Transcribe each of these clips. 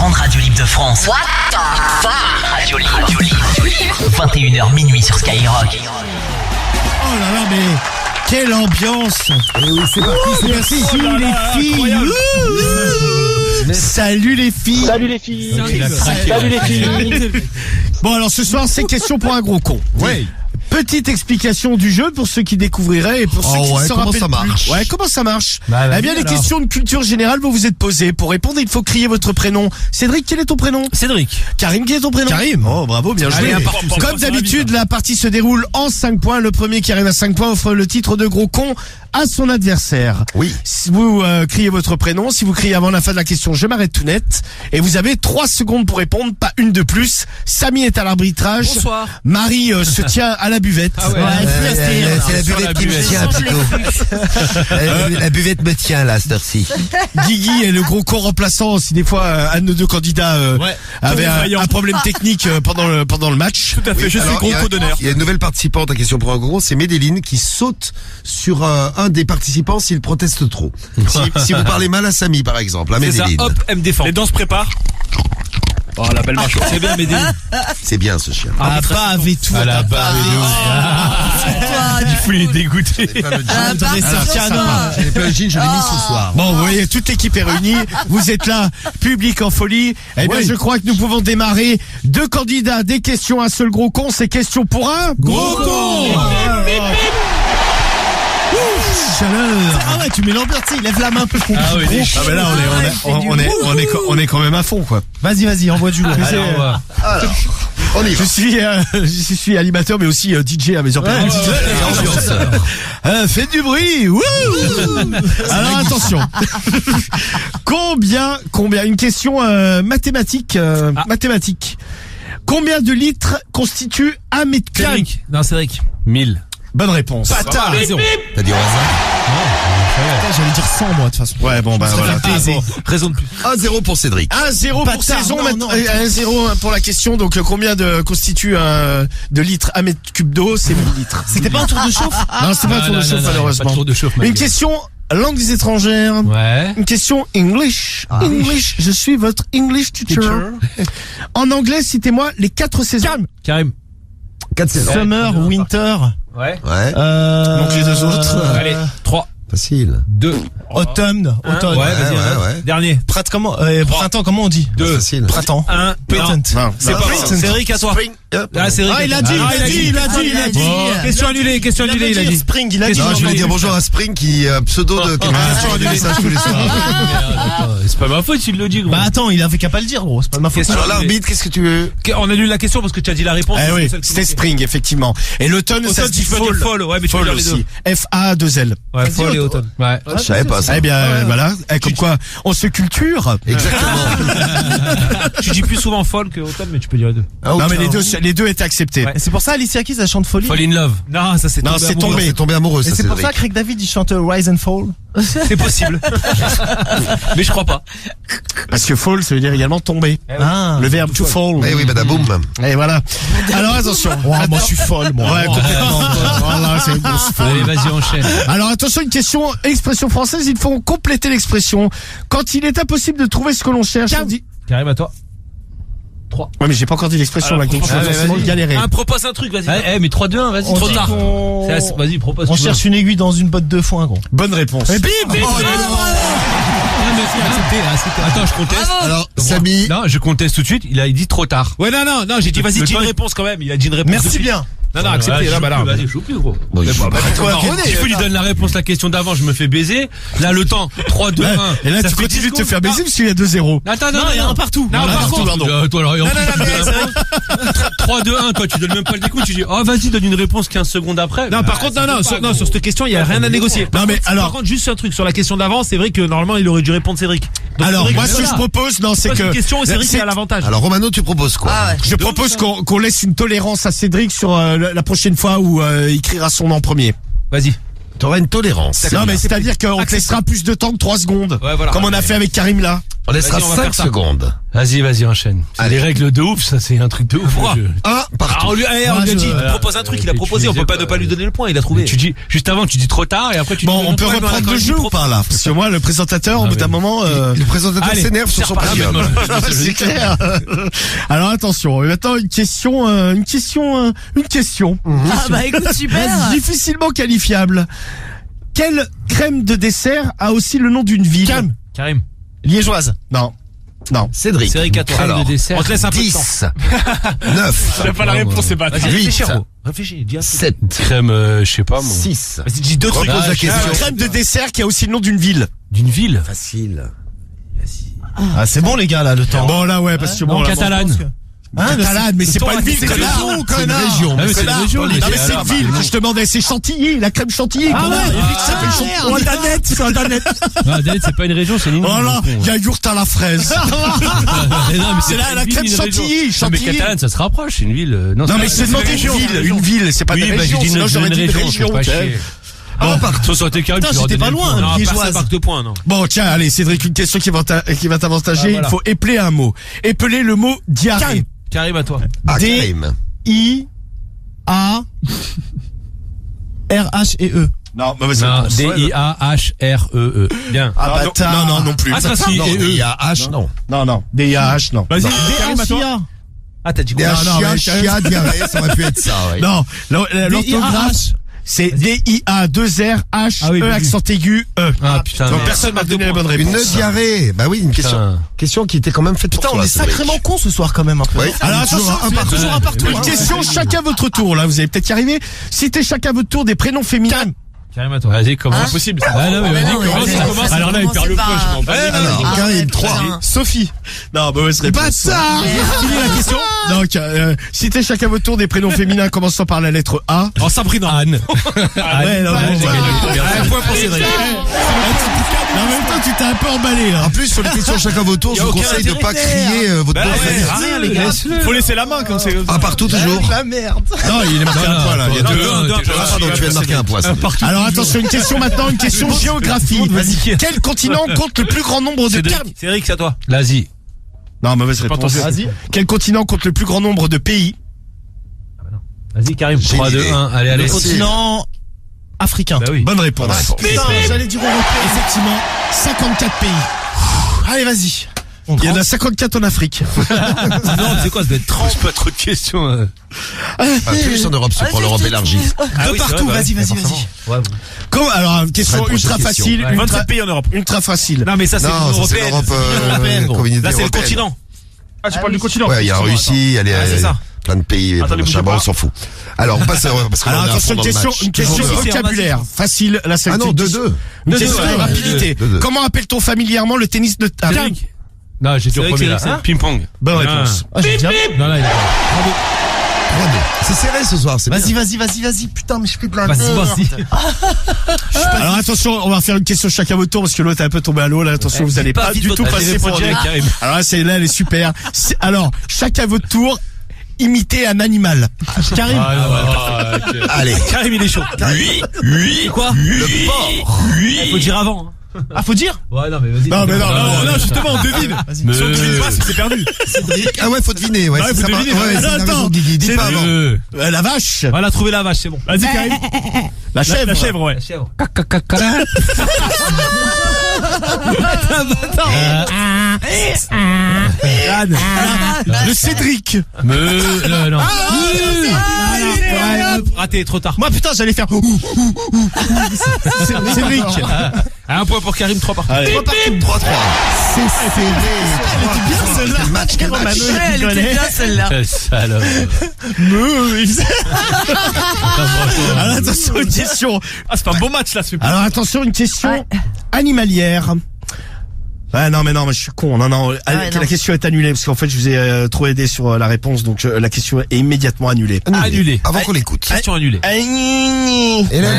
grande radio libre de France. What the fuck? Radio libre. 21h minuit sur Skyrock. Oh là là, mais quelle ambiance! Et oui, c'est parti, c'est parti. Salut les filles! Salut les filles! Salut les filles. Salut les filles! Bon, alors ce soir, c'est question pour un gros con. Oui. Petite explication du jeu pour ceux qui découvriraient et pour ceux qui s'en rappellent comment ça plus. marche? Ouais, comment ça marche? Bah, eh bien, les questions de culture générale vont vous être posées. Pour répondre, il faut crier votre prénom. Cédric, quel est ton prénom? Cédric. Karim, quel est ton prénom? Karim. Oh, bravo, bien joué. Allez, un partout. Comme d'habitude, la partie se déroule en 5 points. Le premier qui arrive à 5 points offre le titre de gros con à son adversaire. Oui. Si vous criez votre prénom, si vous criez avant la fin de la question, je m'arrête tout net. Et vous avez 3 secondes pour répondre, pas une de plus. Samy est à l'arbitrage. Bonsoir. Marie se tient à la buvette. Ah ouais. C'est la buvette qui me tient plutôt. La buvette me tient là, cette heure-ci. Guigui est le gros con remplaçant si des fois un de nos deux candidats avait un problème technique pendant le match. Tout à fait, je suis gros co d'honneur. Il y a une nouvelle participante à question pour un gros, c'est Médéline qui saute sur un des participants s'il proteste trop. Si vous parlez mal à Samy par exemple, à C'est ça, Médéline. hop, elle me défend. Les dents se préparent. Oh, la belle marche. C'est bien, Médéline. C'est bien ce chien. Ah, pas avec tout. À la barre. Il faut les dégoûter. J'ai pas le jean. J'ai pas le jean, je l'ai mis ce soir. Bon, vous voyez, toute l'équipe est réunie. Vous êtes là, public en folie. Eh bien, je crois que nous pouvons démarrer. 2 candidats, des questions, un seul gros con. C'est question pour un gros con. Chaleur. Ah ouais, tu mets l'ambiance, il lève la main un peu. Ah oui, Ah mais là, on est quand même à fond, quoi. Vas-y, envoie du lourd. On y va. Je suis animateur, mais aussi DJ à mes heures perdues. Faites du bruit. Wouh. Alors attention. Combien, une question mathématique. Combien de litres constitue un mètre carré? Cédric. Non, Cédric. 1000. Bonne réponse. Bâtard. Raison. T'as dit au hasard? J'allais dire 100 moi de toute façon. Ouais, bon bah voilà. Raison de plus. 1-0 pour Cédric. 1-0 pour saison, 1-0 pour la question. Donc combien constitue de litres un mètre cube d'eau? C'est 1000 litres. C'était pas un tour de chauffe? Non, c'était pas un tour de chauffe malheureusement. Pas de tour de chauffe. Une question langues étrangères. Ouais. Une question English. English, je suis votre English teacher. En anglais, citez-moi les 4 saisons. Karim. 4 saisons. Summer, winter. Ouais. Ouais. Donc les 2 autres. Allez. 3. Facile. 2. Automne. Ouais, vas-y. Ouais. Dernier. Printemps, comment on dit? 2. Facile. Printemps. 1. Non. C'est pas Cédric à toi. Ah, Cédric. Ah, il a dit. Question annulée, il a dit. Spring, il a dit. Non, je voulais dire bonjour à Spring qui pseudo de question annulée ça tous les soirs. C'est pas ma faute s'il le dit, gros. Bah attends, il avait qu'à pas le dire, gros. C'est pas de ma faute. Alors l'arbitre, qu'est-ce que tu veux? On annule la question parce que tu as dit la réponse. Eh oui, c'était Spring, effectivement. Et l'automne, ça se dit fall. Ouais, mais tu peux dire les deux. aussi. F-A-2-L. Ouais, fall et automne. Ouais. Je savais pas ça. Eh bien, voilà. Comme quoi, on se culture. Exactement. Tu dis plus souvent fall que automne, mais tu peux dire les deux. Non, mais les deux étaient acceptés. Ouais. C'est pour ça Alicia Keys elle chante Folie. Fall in love. Non, ça c'est Non, c'est tombé. C'est tombé amoureux ça. Et c'est pour Cédric. ça que Craig David il chante Rise and Fall. C'est possible. Mais je crois pas. Parce que fall, ça veut dire également tomber. Ah. Le verbe to fall. Eh oui, badaboum. Et voilà. Alors attention. Moi, je suis folle, moi. Ouais, complètement. Voilà, c'est une grosse folle. Allez, vas-y, enchaîne. Alors attention, une question, expression française, il faut compléter l'expression. Quand il est impossible de trouver ce que l'on cherche, on dit... Karim, à toi. 3. Ouais, mais j'ai pas encore dit l'expression, Alors, là, donc je vais vas-y. forcément galérer. Propose un truc, vas-y. Eh mais 3-2-1, vas-y. Trop tard. Vas-y, propose. On cherche une aiguille dans une botte de foin, gros. Bonne réponse. Et bim, bim, Attends, je conteste. Alors, Samy. Non, je conteste tout de suite. Il dit trop tard. Ouais, non, j'ai dit vas-y, dis une réponse quand même. Il a dit une réponse. Merci bien. Non, acceptez. Là, bah là. Vas-y, je joue plus, gros. Bon, il faut pas Si tu lui donnes la réponse, la question d'avant, je me fais baiser. Là, le temps, 3, 2, 1. Et là, tu continues de te faire baiser parce qu'il y a 2-0. Attends, Non, il y a un partout. Non, par contre, toi, alors, en plus, tu donnes un 3, 2, 1, toi, tu donnes même pas le décompte, tu dis, oh, vas-y, donne une réponse 15 secondes après. Non, par contre, non, sur cette question, il y a rien à négocier. Non, mais alors. Par contre, juste un truc, sur la question d'avant, c'est vrai que normalement, il aurait dû répondre Cédric. Alors, moi, ce que je propose, non, c'est C'est une que. question, Cédric, il a l'avantage. Alors Romano, tu proposes quoi? Je propose qu'on laisse une tolérance à Cédric sur la prochaine fois où il criera son nom en premier. Vas-y. T'auras une tolérance. Non, mais c'est-à-dire qu'on te laissera plus de temps que 3 secondes. Ouais, voilà. Comme on a fait avec Karim là. On laissera Vas-y, on va 5 faire ça. secondes. Vas-y, enchaîne. C'est Allez. des règles de ouf, ça, c'est un truc de ouf. Pourquoi Je- Un partout. on lui a dit, il propose un truc, il a proposé, on peut pas ne pas lui donner le point, il a trouvé. Tu dis, juste avant, tu dis trop tard, et après, tu Bon, dis. on peut ouais, mais on a reprendre quand le même jeu dit ou pas là? Parce que moi, le présentateur, au bout d'un moment, Le présentateur Allez, s'énerve sur son podium. c'est clair. Alors attention, maintenant une question. Ah bah écoute, super. Difficilement qualifiable. Quelle crème de dessert a aussi le nom d'une ville? Karim. Liégeoise. Non. Cédric. Cédric, à toi. Alors, de dessert. On te laisse un peu de 10, 9, J'ai pas la réponse, c'est pas. Vas-y, réfléchis, Ro. Réfléchis, dis un truc. 7, Crème, je sais pas, moi. 6. Vas-y, dis deux trucs. Repose la Une question. crème de dessert qui a aussi le nom d'une ville. D'une ville. Facile. Ah, c'est bon, les gars, là, le temps. Bon là ouais, parce que bon. Non, là, Catalane. Catalane, mais c'est pas une ville, c'est connard. une C'est une région. Ah, mais c'est une Connard. région, Non mais mais c'est une ville que je te demandais, c'est Chantilly, la crème Chantilly. Ah connard. ouais, Il y a une ville qui s'appelle Chantilly. Oh, Danette, c'est Danette. Ah, Dalet, c'est pas une région, c'est une île. Voilà, il y a yourte à la fraise. Mais non, mais C'est pas la une crème ville, une région. Chantilly, Non, mais Chantilly. Catalane, ça se rapproche, c'est une ville. Non mais c'est je te demandais une ville, c'est pas Oui, des bah, j'ai régions, dit sinon j'aurais dit une je région. fais pas chier. Bon, partout. Soit t'es carré, Putain, tu leur j'étais donnes pas le loin, point. Non, pas liégeoise. ça marque de points, non. Bon, tiens, allez, Cédric, une question qui va t'avantager. voilà. Il faut épeler un mot. Épeler le mot diarrhée. Karim, à toi. Ah, D- Karim. I-A-R-H-E-E. Non, mauvaise Non, réponse. D-I-A-H-R-E-E. Bien. Ah, bâtard. Non plus. Ah, c'est pas si, Non, et eux. il y a H, non. Non. D-I-A-H, non. Vas-y, Non. Karim, à toi. Ah, t'as dit Des quoi? non, mais- chia, diarrhée, ça aurait pu être ça, ouais. Non, l'orthographe, c'est D-I-A-2-R-H-E, Ah oui, oui, oui. accent aigu, E. Ah, putain. Donc merde. personne m'a donné la bonne Une réponse. diarrhée. Bah oui, une Putain. question qui était quand même faite Putain, pour on toi. est Cédric. sacrément cons ce soir, quand même, un peu. Oui. Alors attention, Toujours un partout. une question chacun votre tour, là, vous allez peut-être y arriver. Citez chacun votre tour des prénoms féminins. Karim, à toi. Vas-y, commence. Hein Impossible. Ah non, mais vas-y, non, mais commence. vas-y, commence. Alors là, il perd le point, je m'en bats. Alors, Ah, Karim, ouais, 3. putain. Sophie. Non, mauvaise réponse. Bâtard! Fini la question. Donc, citez chacun votre tour des prénoms féminins commençant par la lettre A. Oh, Sabrina. Anne. ouais, non, Anne, bon, j'ai ouais. gagné. Un point pour Cédric. Mais en même temps, tu t'es un peu emballé, là. En plus, sur les questions chacun votre tour, Y je a vous aucun conseille de pas intérêt. crier votre Bah nom de ouais, famille. rien, les gars. Faut laisser la main quand c'est. Un partout toujours. La merde. Non, il est marqué un point, là. Il y a Non, deux. non, deux, t'es deux, gentil. Ah, pardon, tu viens de marquer un point. Cédric. Alors attention, une question maintenant, une question géographie. Quel continent compte le plus grand nombre de pays? Cédric, c'est à toi. L'Asie. Non, mauvaise réponse. Vas-y. Quel continent compte le plus grand nombre de pays? Vas-y, Karim. J'ai 3, une 2, idée. 1. Allez, Le allez. continent africain. Bah oui. Bonne réponse. Putain, j'allais dire européen. Effectivement, 54 pays. Allez, vas-y. Il y en a 54 en Afrique. Non, c'est quoi, ça doit être 30. Pose pas trop de questions. Plus en Europe, c'est pour l'Europe élargie. Ah De oui, partout, c'est vrai, vas-y, bah, vas-y, forcément. vas-y. Ouais, bon. Alors, une question Très ultra prochaine question. facile. Ouais. 27 pays en Europe. Ultra facile. Non, mais ça, c'est Non, l'Union ça, c'est européenne. l'Europe, Européenne, gros. communauté Là, c'est le européenne. continent. Ah, tu parles du continent. Ouais, il y a Russie, elle Ah, c'est est ça. plein de pays, Attendez, machin, bougez bon, pas. on s'en fout. Alors, on passe, parce qu'on Alors, est à attention, fond une dans le question, match. une question Toujours deux. vocabulaire. Facile, là, c'est Ah non, 2-2. Une Deux, question deux, de ouais. rapidité. Deux. Comment appelle-t-on familièrement le tennis de table? Cédric. Non, j'ai dit au Cédric, premier là. Cédric, Ping-pong. Bonne réponse. Ah, j'ai bien. Non, là, il est 3-2. C'est serré ce soir, c'est Vas-y, bien. vas-y. Putain, mais je fais de la Vas-y, merde. vas-y. Alors attention, on va faire une question chacun votre tour parce que l'autre est un peu tombé à l'eau là. Attention, vous allez pas vite du votre- tout Vas-y, passer réponds pour direct, des- Karim. Alors là, c'est là, elle est super. Alors, chacun votre tour, imitez un animal. Karim. Allez. Karim, il est chaud. Oui. Quoi? Le porc. Il faut dire avant. Ah, faut dire? Ouais, non, mais vas-y. Non, mais non, justement, on devine. Vas-y. Mais- Si on devine pas, c'est perdu. Ah ouais, faut deviner, ouais. Ouais, c'est faut ça, deviner. ouais, c'est Attends, la raison de Guigui. Dis c'est pas avant. La vache. Voilà, trouver la vache, c'est bon. Vas-y, Karim. La chèvre. La chèvre, ouais. La chèvre. Le Cédric. Non. Raté, trop tard. Moi, putain, j'allais faire. Cédric. Un point pour Karim, 3 partout. Allez. 3 partout, 3-3. C'est serré. Quel match, quel match. Ouais, elle était bien celle-là. Quel salope. Alors attention, une question. Ah, c'est un beau match, là, c'est Alors attention, une question Ouais. animalière. Ouais, non, mais je suis con. Non, ouais, la non. question est annulée parce qu'en fait, je vous ai trop aidé sur la réponse, donc la question est immédiatement annulée. Annulé. Avant qu'on l'écoute. Question annulée. Et là,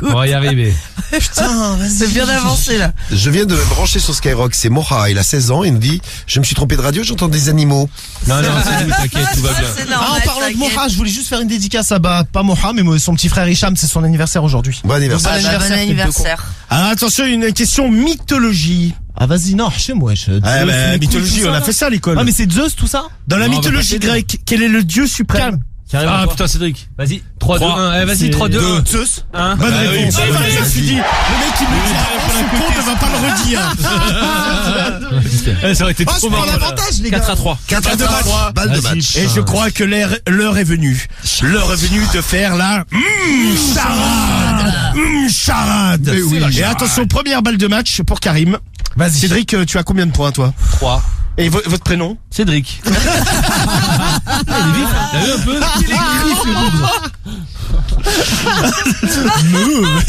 On va y arriver. Putain, vas-y. C'est bien avancé là. je viens de me brancher sur Skyrock. C'est Moha, il a 16 ans. Il me dit, je me suis trompé de radio, j'entends des animaux. Non, c'est nous, t'inquiète, tout va bien. C'est Ah, normal. en parlant de t'inquiète. Moha, je voulais juste faire une dédicace à pas Moha, mais son petit frère Hicham, c'est son anniversaire aujourd'hui. Bon anniversaire. Ah, bah, bon anniversaire, anniversaire. Alors attention, une question mythologie. Ah vas-y, non, chez moi. Mythologie, on a fait ça à l'école. Ah mais c'est Zeus tout ça? Dans la Non, mythologie on va pas grecque, quel est le dieu suprême? Ah putain, Cédric. Vas-y. 3, 2, 1. Eh, vas-y, 3, 2, 1. Zeus. Hein. Bonne réponse. oui, Je me suis dit, le mec qui me dit, ce con ne va pas le redire. Ça aurait été Ah, je trop prends marrant. l'avantage, les gars. 4-3. 4 de match. Balle de match. Et je crois que l'heure est venue. L'heure est venue de faire la charade. Mais oui. Et attention, première balle de match pour Karim. Vas-y. Cédric, tu as combien de points, toi? 3. Et votre prénom? Cédric. Il est vif. T'as vu un peu? Il est vif, le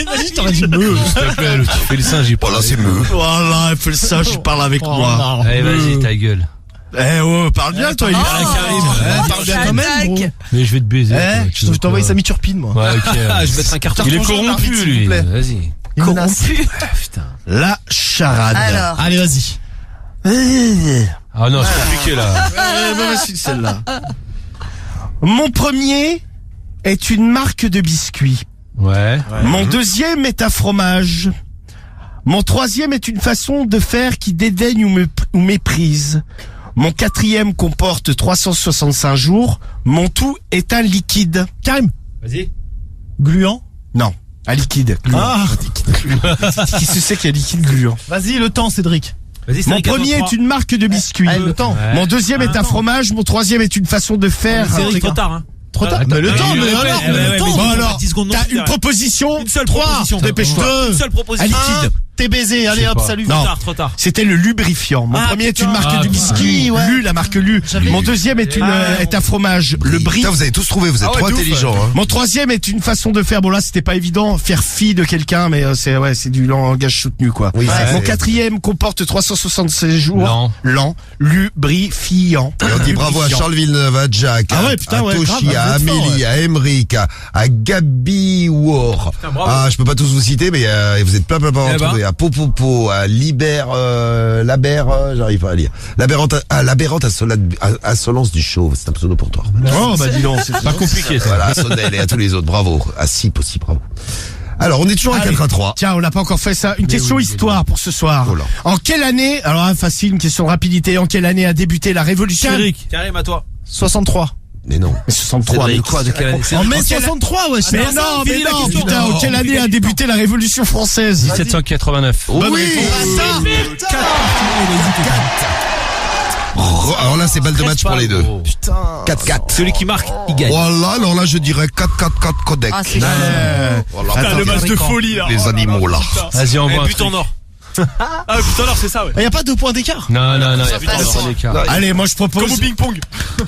Imagine, t'aurais dit me. S'il te plaît, tu fais le singe, il parle. Voilà, c'est mieux. Voilà, elle fait ça, je parle avec moi. Allez, vas-y, ta gueule. Parle bien, toi, il Karim. Parle bien quand même, gros. Mais je vais te baiser. toi, tu Je veux t'ai envoyé quoi? sa mi-turpine, moi. Ouais, ok. Je vais mettre un carton. Il est Carton jaune, corrompu, l'arbitre, s'il lui. vous plaît. Vas-y. Il menace. Putain. La charade. Alors. Allez, vas-y. Ah non, c'est compliqué, là. Celle-là. Mon premier est une marque de biscuits. Ouais. Mon deuxième est un fromage. Mon troisième est une façon de faire qui dédaigne ou méprise. Mon quatrième comporte 365 jours. Mon tout est un liquide. Karim. Vas-y. Gluant. Non, un liquide. Gluant. Ah. Qui se sait qu'il y a liquide gluant? Vas-y, le temps, Cédric. Vas-y, Mon premier est une marque de biscuits. Allez, le temps. Mon deuxième est un fromage. Mon troisième est une façon de faire. Cédric, trop tard, hein. Trop tard. Attends, Mais le mais temps, il mais le alors, fait. mais le temps. Bon alors, 10 secondes non t'as plus, une hein. proposition. Une seule 3, proposition. dépêche-toi. Une seule Un proposition. liquide. T'es baisé, allez sais hop, pas. salut. Non. Trop tard. C'était le lubrifiant. Mon Ah, premier est putain. une marque Ah, de biscuits. ouais. Lu, la marque Lu. Mon deuxième est est un fromage. Le brie. Putain, vous avez tous trouvé, vous êtes Ah ouais, trop de ouf, intelligents. ouais. Hein. Mon troisième est une façon de faire. Bon là, c'était pas évident. Faire fi de quelqu'un, mais c'est du langage soutenu quoi. Oui, c'est- Mon quatrième comporte 376 jours. Lent. Lubrifiant. Et on dit bravo à Charles Villeneuve, à Jack, Ah ouais, putain, à ouais, Toshi, grave, à vous êtes fort, Amélie, à Emeric, à Gabi War. Ah, je peux pas tous vous citer, mais vous êtes plein à en trouver. À Popopo, à j'arrive pas à lire. L'aberrante insolence du chauve, c'est un pseudo pour toi. Oh bah dis donc, c'est Pas compliqué, ça. Voilà, à Sonnel et à tous les autres, bravo. À Sip aussi, bravo. Alors, on est toujours à Allez. 4-3. Tiens, on n'a pas encore fait ça. Une question histoire pour ce soir. Oh là. En quelle année, alors facile, une question de rapidité, en quelle année a débuté la révolution? Cédric. Karim, à toi. 63. Mais non. Mais 63, mais quoi, de quelle année? En mai 63, ouais. Mais non, non, finis mais la non, question. putain, en quelle année a débuté la révolution française? 1789. Bonne Oui. réponse. Alors là, c'est balle de match pour les deux. Putain. 4-4. Celui qui marque, il gagne. Voilà, alors là, je dirais 4-4-4 Codec. Ah, c'est Voilà, Putain, le match de attends, folie, là. les animaux, là. Vas-y, envoie un But en truc. or. Ah, but en or, c'est ça, ouais. Y a pas 2 points d'écart. Non, y a pas passe. d'écart. Allez, moi je propose Comme au ping-pong.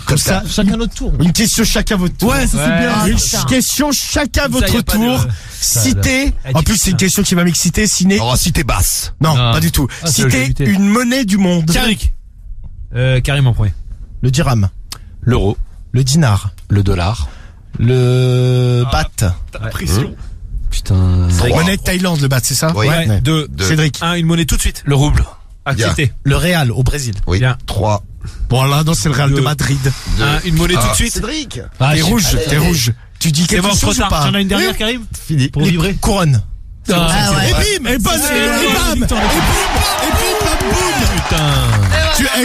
comme ça, Chacun notre tour. une question chacun votre tour. Ouais, ça c'est bien. Une question chacun Ça, y votre a pas tour. de- Citez. Elle En dit plus, c'est une ça. question qui va m'exciter. Oh, si t'es basse. Non, Non. pas du tout. Ah, c'est le jeu Citez évité. une monnaie du monde. Cédric. Karim en premier. Le dirham. L'euro. Le dinar. Le dollar. Le bat. T'as la pression. Putain. Monnaie de Thaïlande, le bat, c'est ça? Oui. Ouais. Deux. Cédric. Une monnaie tout de suite. Le rouble. Accepté. Le Real au Brésil. Oui. Bien. 3. Bon, là, non, c'est le Real de Deux. Madrid. Une monnaie tout de suite. Cédric. T'es rouge, t'es rouge. Tu dis C'est quelque bon, trop chose ou tard. pas? T'en as une dernière, Karim? Fini. Pour vibrer. Couronne. Ah ouais. Et bim, et bonne, et bam, et bim, bam, boum. Putain.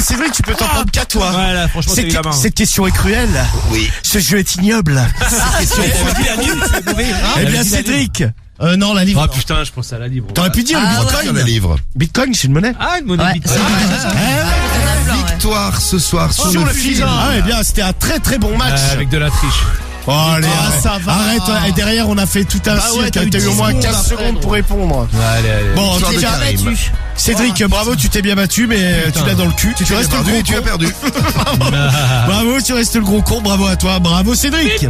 C'est vrai que tu peux t'en prendre qu'à toi. Ouais, là, franchement, t'as eu la main. Cette question est cruelle. Oui. Ce jeu est ignoble. Eh bien, Cédric, Non, la livre. Ah putain, je pense à la livre. t'aurais pu dire Ah, le Sur Bitcoin. le livre. Bitcoin, c'est une monnaie. Ah, une monnaie Ouais. Bitcoin. Victoire ce soir sur le film. Ah, eh bien, c'était un très très bon match. Avec de la triche. Oh, allez, Ah, arrête. ça va. Arrête, et derrière, on a fait tout un Bah ouais, cirque. t'as eu T'as eu au 10 moins 15 secondes secondes après, pour répondre. Allez. Bon, en Victoire tout de cas, Karim. Cédric, bravo, tu t'es bien battu, mais tu l'as dans le cul. Tu Tu as restes le perdu gros et tu as con. perdu. Bravo, tu restes le gros con. Bravo à toi. Bravo, Cédric. Ouais.